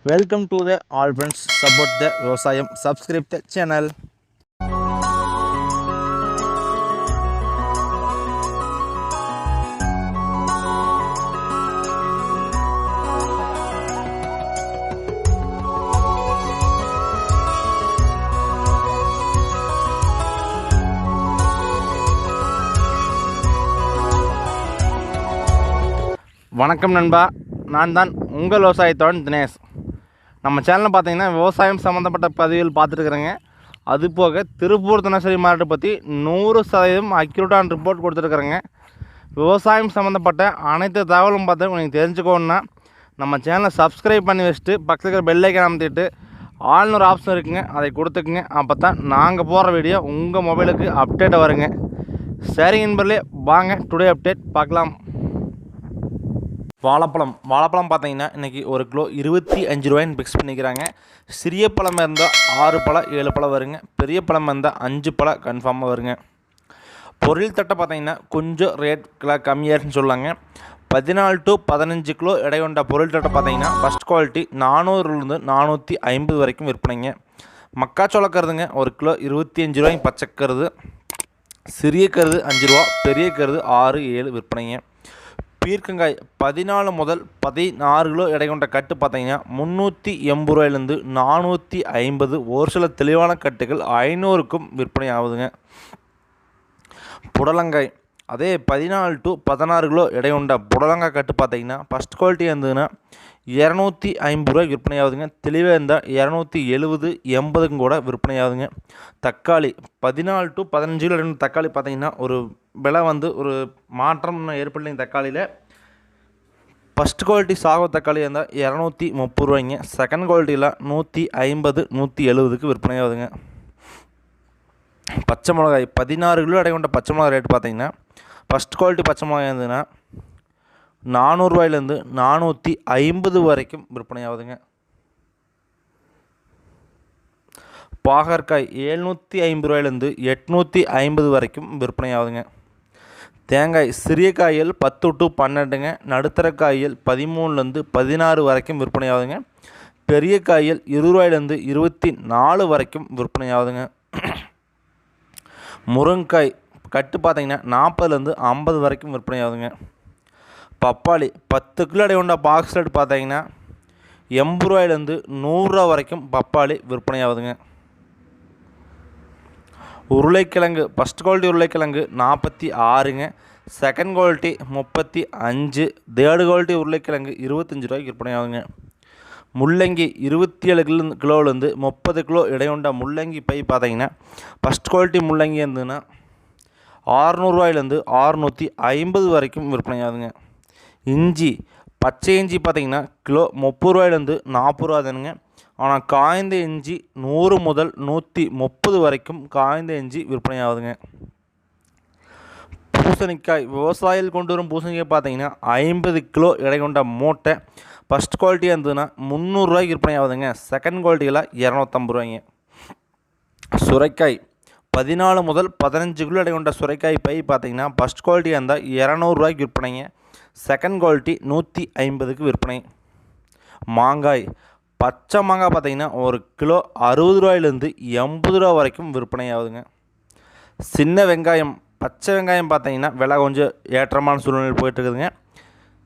Welcome to the all friends. Support the Vyavasayam. Subscribe the channel. வணக்கம் நண்பா, நான் தான் உங்கள் விவசாயத்தோடன் தினேஷ். நம்ம சேனலில் பார்த்தீங்கன்னா விவசாயம் சம்மந்தப்பட்ட பதிவுகள் பார்த்துருக்குறேங்க. அது போக திருப்பூர் தினசரி மார்க்கெட்டை பற்றி 100% அக்யூரேட்டான ரிப்போர்ட் கொடுத்துருக்குறேங்க. விவசாயம் சம்மந்தப்பட்ட அனைத்து தகவலும் பார்த்து நீங்கள் தெரிஞ்சுக்கணுன்னா நம்ம சேனலை சப்ஸ்கிரைப் பண்ணி வச்சுட்டு பக்கத்தில் இருக்கிற பெல் ஐக்கான் அமைத்திட்டு ஆல்னு ஒரு ஆப்ஷன் இருக்குங்க, அதை கொடுத்துக்குங்க. அப்போ தான் நாங்கள் போடுற வீடியோ உங்கள் மொபைலுக்கு அப்டேட் வருங்க. சரி நண்பர்களே, வாங்க டுடே அப்டேட் பார்க்கலாம். வாழைப்பழம் பார்த்தீங்கன்னா இன்றைக்கி ஒரு கிலோ 25 ரூபாய்ன்னு ஃபிக்ஸ் பண்ணிக்கிறாங்க. சிறிய பழம் இருந்தால் 6 பழம் 7 பழம் வருங்க. பெரிய பழம் இருந்தால் 5 பழம் கன்ஃபார்மாக வருங்க. பொருள் தட்டை பார்த்தீங்கன்னா கொஞ்சம் ரேட் கம்மியாகிடுன்னு சொல்லாங்க. 14 to 15 கிலோ எடை கொண்ட பொருள் தட்டை பார்த்தீங்கன்னா ஃபஸ்ட் குவாலிட்டி 400லேருந்து 450 வரைக்கும் விற்பனைங்க. மக்காச்சோள கருதுங்க ஒரு கிலோ 25 ரூபாய்க்கு பச்சை கருது. சிறிய கருது 5 ரூபா, பெரிய கருது 6 7 விற்பனைங்க. பீர்க்கங்காய் 14 முதல் 16 கிலோ எடை கொண்ட கட்டு பார்த்தீங்கன்னா 380 ரூபாயிலேருந்து 450. ஒரு சில தெளிவான கட்டுகள் 500க்கும் விற்பனை ஆகுதுங்க. புடலங்காய் அதே 14 to 16 கிலோ எடை கொண்ட புடலங்காய் கட்டு பார்த்தீங்கன்னா ஃபஸ்ட் குவாலிட்டி இருந்ததுன்னா 250 ரூபாய்க்கு விற்பனை ஆகுதுங்க. தெளிவாக இருந்தால் 270 80க்கும் கூட விற்பனை ஆகுதுங்க. தக்காளி 14 to 15 கிலோ எடை தக்காளி பார்த்தீங்கன்னா ஒரு விலை ஒரு மாற்றம் ஏற்படலைங்க. தக்காளியில் ஃபஸ்ட் குவாலிட்டி சாகோ தக்காளி இருந்தால் 230 ரூபாய்ங்க. செகண்ட் குவாலிட்டியில் 150 170க்கு விற்பனை ஆகுதுங்க. பச்சை மிளகாய் 16 கிலோ எடை கொண்ட பச்சை மிளகாய் ரேட் பார்த்தீங்கன்னா ஃபஸ்ட் குவாலிட்டி பச்சை மிளகாய் இருந்ததுன்னா 400 ரூபாயிலேருந்து 450 வரைக்கும் விற்பனை ஆகுதுங்க. பாகற்காய் 750 ரூபாயிலேருந்து 850 வரைக்கும் விற்பனை ஆகுதுங்க. தேங்காய் சிறிய காய்கள் 10 to 12ங்க. நடுத்தர காய்கள் 13லேருந்து 16 வரைக்கும் விற்பனை ஆகுதுங்க. பெரிய காய்கள் 20 ரூபாயிலேருந்து 24 வரைக்கும் விற்பனை ஆகுதுங்க. முருங்கைக்காய் கட்டு பார்த்தீங்கன்னா 40லேருந்து 50 வரைக்கும் விற்பனை ஆகுதுங்க. பப்பாளி 10 கிலோ எடை கொண்ட பாக்ஸ் ரேட் பார்த்தீங்கன்னா 80 ரூபாயிலேருந்து 100 ரூபா வரைக்கும் பப்பாளி விற்பனை ஆகுதுங்க. உருளைக்கிழங்கு ஃபஸ்ட் குவாலிட்டி உருளைக்கிழங்கு 46ங்க. Second quality 35. தேர்டு குவாலிட்டி உருளைக்கிழங்கு 25 ரூபாய்க்கு விற்பனை ஆகுதுங்க. முள்ளங்கி 27 கிலோலேருந்து 30 கிலோ எடை கொண்ட முள்ளங்கி பை பார்த்தீங்கன்னா ஃபஸ்ட் குவாலிட்டி முள்ளங்கி இருந்ததுன்னா 600 ரூபாயிலேருந்து 650 வரைக்கும் விற்பனை ஆகுதுங்க. இஞ்சி பச்சை இஞ்சி பார்த்தீங்கன்னா கிலோ 30 ரூபாயிலேருந்து 40 ரூபா தானுங்க. ஆனால் காய்ந்த இஞ்சி 100 முதல் 130 வரைக்கும் காய்ந்த இஞ்சி விற்பனை ஆகுதுங்க. பூசணிக்காய் விவசாயிகள் கொண்டு வரும் பூசணிக்காய் பார்த்தீங்கன்னா 50 கிலோ எடை கொண்ட மூட்டை ஃபஸ்ட் குவாலிட்டியாக இருந்ததுன்னா 300 ரூபாய்க்கு விற்பனை ஆகுதுங்க. செகண்ட் குவாலிட்டியில் 250 ரூபாய்ங்க. சுரைக்காய் 14 முதல் 15 கிலோ எடை கொண்ட சுரைக்காய் பை பார்த்தீங்கன்னா ஃபஸ்ட் குவாலிட்டியாக இருந்தால் 200 ரூபாய்க்கு விற்பனைங்க. செகண்ட் குவாலிட்டி 150க்கு விற்பனை. மாங்காய் பச்சை மாங்காய் பார்த்தீங்கன்னா ஒரு கிலோ 60 ரூபாயிலேருந்து 80 ரூபா வரைக்கும் விற்பனை ஆகுதுங்க. சின்ன வெங்காயம் பச்சை வெங்காயம் பார்த்தீங்கன்னா விலை கொஞ்சம் ஏற்றமான சூழ்நிலையில் போயிட்டுருக்குதுங்க.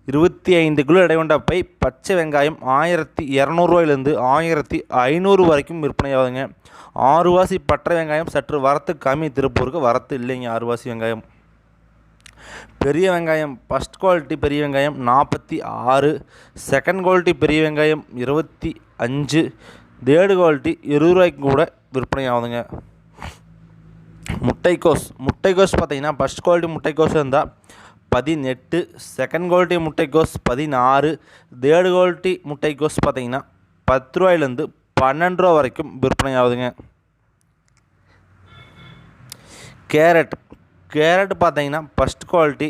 25 கிலோ எடை கொண்ட பை பச்சை வெங்காயம் 1200 ரூபாயிலேருந்து 1500 வரைக்கும் விற்பனை ஆகுதுங்க. 6 வாசி பட்டை வெங்காயம் சற்று வரத்து கம்மி, திருப்பூருக்கு வரத்து இல்லைங்க 6 வாசி வெங்காயம். பெரிய வெங்காயம் ஃபஸ்ட் குவாலிட்டி பெரிய வெங்காயம் 46. செகண்ட் குவாலிட்டி பெரிய வெங்காயம் 25. தேர்டு குவாலிட்டி 20 ரூபாய்க்கு கூட விற்பனை ஆகுதுங்க. முட்டைக்கோஸ் பார்த்தீங்கன்னா ஃபஸ்ட் குவாலிட்டி முட்டைக்கோஸ் இருந்தால் 18. செகண்ட் குவாலிட்டி முட்டைக்கோஸ் 16. தேர்டு குவாலிட்டி முட்டைக்கோஸ் பார்த்தீங்கன்னா 10 ரூபாயிலேருந்து 12 ரூபா வரைக்கும் விற்பனை ஆகுதுங்க. கேரட் பார்த்தீங்கன்னா ஃபஸ்ட் குவாலிட்டி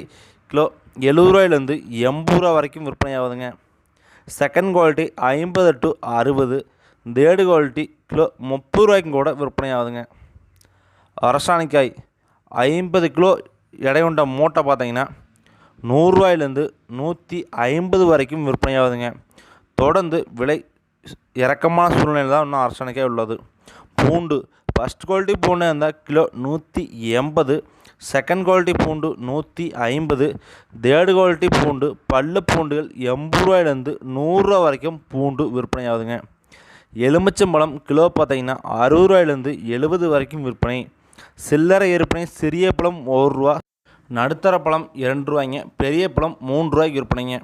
கிலோ 70 ரூபாயிலேருந்து 80 ரூபா வரைக்கும் விற்பனை ஆகுதுங்க. Second quality 50 to 60. Third quality kilo 30 ரூபாய்க்கும் கூட விற்பனை ஆகுதுங்க. அரசாணிக்காய் 50 கிலோ எடை கொண்ட மூட்டை பார்த்தீங்கன்னா 100 ரூபாயிலேருந்து 150 வரைக்கும் விற்பனை ஆகுதுங்க. தொடர்ந்து விலை இறக்கமான சூழ்நிலை தான் இன்னும் அரசனுக்கே உள்ளது. பூண்டு ஃபஸ்ட் குவாலிட்டி பூண்டு இருந்தால் கிலோ 180, செகண்ட் குவாலிட்டி பூண்டு 150, தேர்டு குவாலிட்டி பூண்டு பல்லு பூண்டுகள் 80 ரூபாயிலேருந்து 100 ரூபா வரைக்கும் பூண்டு விற்பனை ஆகுதுங்க. எலுமிச்சம்பழம் கிலோ பார்த்தீங்கன்னா 60 ரூபாயிலேருந்து 70 வரைக்கும் விற்பனை. சில்லறை விற்பனை சிறிய பழம் 1 ரூபா, நடுத்தர பழம் 2 ரூபாய்ங்க, பெரிய பழம் 3 ரூபாய்க்கு விற்பனைங்க.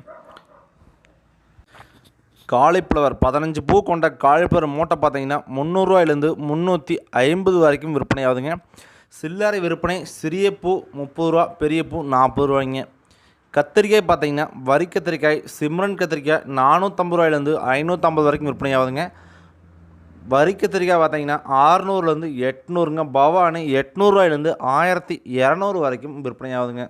காலிஃப்ளவர் 15 பூ கொண்ட காலிஃப்ளவர் மூட்டை பார்த்தீங்கன்னா 300 ரூபாயிலேருந்து 350 வரைக்கும் விற்பனை ஆகுதுங்க. சில்லறை விற்பனை சிறிய பூ 30 ரூபா, பெரிய பூ 40 ரூபாய்ங்க. கத்திரிக்காய் பார்த்தீங்கன்னா வரி கத்திரிக்காய் சிம்ரன் கத்திரிக்காய் 450 ரூபாயிலேருந்து 550 வரைக்கும் விற்பனை ஆகுதுங்க. வரி கத்திரிக்காய் பார்த்தீங்கன்னா 600லேருந்து 800ங்க. பவானி 800 ரூபாயிலேருந்து 1200 வரைக்கும் விற்பனை ஆகுதுங்க.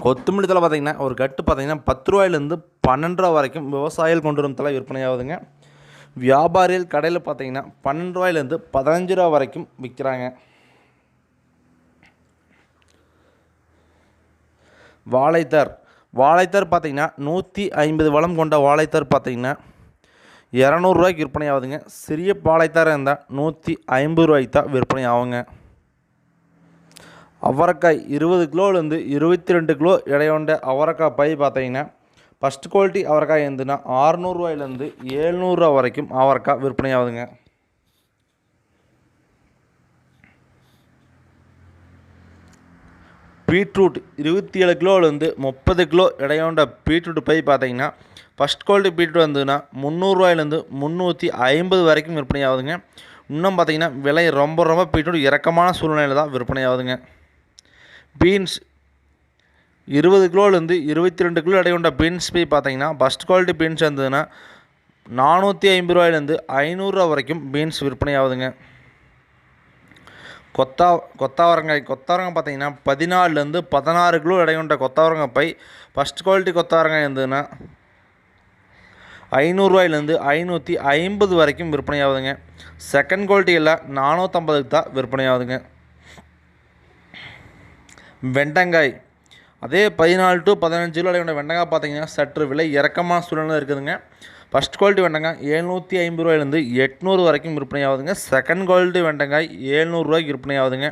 கொத்தமல்லி தலை பார்த்தீங்கன்னா ஒரு கட்டு பார்த்தீங்கன்னா 10 ரூபாயிலேருந்து 12 ரூபா வரைக்கும் விவசாயிகள் கொண்டு வரும் தலை விற்பனை ஆகுதுங்க. வியாபாரிகள் கடையில் பார்த்தீங்கன்னா 12 ரூபாயிலேருந்து 15 ரூபா வரைக்கும் விற்கிறாங்க. வாழைத்தார் பார்த்தீங்கன்னா 150 வளம் கொண்ட வாழைத்தார் பார்த்தீங்கன்னா 200 ரூபாய்க்கு விற்பனை ஆகுதுங்க. சிறிய வாழைத்தார் இருந்தால் 150 ரூபாய்க்கு தான் விற்பனை ஆகுங்க. அவரைக்காய் 20 கிலோலேருந்து 22 கிலோ எடையொண்ட அவரைக்காய் பை பார்த்தீங்கன்னா ஃபஸ்ட் குவாலிட்டி அவரைக்காய் இருந்துன்னா 600 ரூபாயிலேருந்து 700 ரூபா வரைக்கும் அவரைக்காய் விற்பனை ஆகுதுங்க. பீட்ரூட் 27 கிலோலேருந்து 30 கிலோ எடையொண்ட பீட்ரூட் பை பார்த்தீங்கன்னா ஃபஸ்ட் குவாலிட்டி பீட்ரூட் வந்துன்னா 300 ரூபாயிலேருந்து 350 வரைக்கும் விற்பனை ஆகுதுங்க. இன்னும் பார்த்தீங்கன்னா விலை ரொம்ப பீட்ரூட் இறக்கமான சூழ்நிலையில் தான் விற்பனை ஆகுதுங்க. பீன்ஸ் 20 கிலோலேருந்து 22 கிலோ எடையொண்ட பீன்ஸ் பை பார்த்தீங்கன்னா ஃபஸ்ட் குவாலிட்டி பீன்ஸ் இருந்ததுன்னா 450 ரூபாயிலேருந்து 500 ரூபா வரைக்கும் பீன்ஸ் விற்பனை ஆகுதுங்க. கொத்தாவரங்காய் பார்த்தீங்கன்னா 14லேருந்து 16 கிலோ எடையொண்ட கொத்தாவரங்காய் பை ஃபஸ்ட் குவாலிட்டி கொத்தாவரங்காய் இருந்ததுன்னா 500 ரூபாயிலேருந்து 550 வரைக்கும் விற்பனை ஆகுதுங்க. செகண்ட் குவாலிட்டியில் 450க்கு தான் விற்பனை ஆகுதுங்க. வெண்டங்காய் அதே 14 to 15 கிலோ எடையொண்ட வெண்டங்காய் பார்த்தீங்கன்னா சற்று விலை இறக்கமான சூழ்நிலை இருக்குதுங்க. ஃபஸ்ட் குவாலிட்டி வெண்டங்காய் 750 ரூபாயிலேருந்து 800 வரைக்கும் விற்பனை ஆகுதுங்க. செகண்ட் குவாலிட்டி வெண்டங்காய் 700 ரூபாய்க்கு விற்பனை ஆகுதுங்க.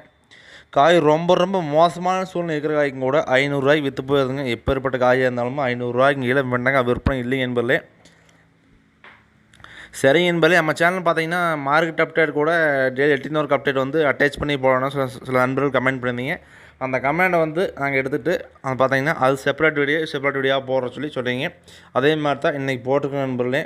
காய் ரொம்ப மோசமான சூழ்நிலை இருக்கிற காய்க்கும் கூட 500 ரூபாய்க்கு விற்று போயிருதுங்க. எப்பேற்பட்ட காயாக இருந்தாலும் 500 ரூபாய்க்கு கீழே வெண்டங்காய் விற்பனை இல்லைங்க என்பதில்லை. சரி என்பதில்லை. நம்ம சேனல் பார்த்தீங்கன்னா மார்க்கெட் அப்டேட் கூட டெய்லி 18 ஒர்க் அப்டேட் வந்து அட்டாச் பண்ணி போடணும் சில நண்பர்கள் கமெண்ட் பண்ணியிருந்தீங்க. அந்த கமெண்டை வந்து நாங்கள் எடுத்துகிட்டு அது பார்த்தீங்கன்னா அது செப்பரேட் வீடியோவாக போடுற சொல்லிங்க. அதே மாதிரி தான் இன்றைக்கி போட்டிருக்கோம் நண்பர்களே.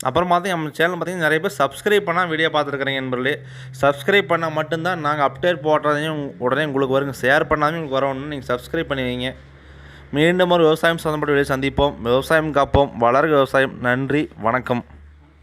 அப்புறம் பார்த்தீங்கன்னா நம்ம சேனல் பார்த்தீங்கன்னா நிறைய பேர் சப்ஸ்கிரைப் பண்ணால் வீடியோ பார்த்துருக்குறீங்க நண்பர்களே. சப்ஸ்கிரைப் பண்ணால் மட்டும்தான் நாங்கள் அப்டேட் போடுறதையும் உடனே உங்களுக்கு வருங்க. ஷேர் பண்ணாமல் உங்களுக்கு வரணும்னு நீங்கள் சப்ஸ்கிரைப் பண்ணி வைங்க. மீண்டும் ஒரு விவசாயம் சம்மந்தப்பட்ட வீடியோ சந்திப்போம். விவசாயம் காப்போம், வளர்க விவசாயம். நன்றி, வணக்கம்.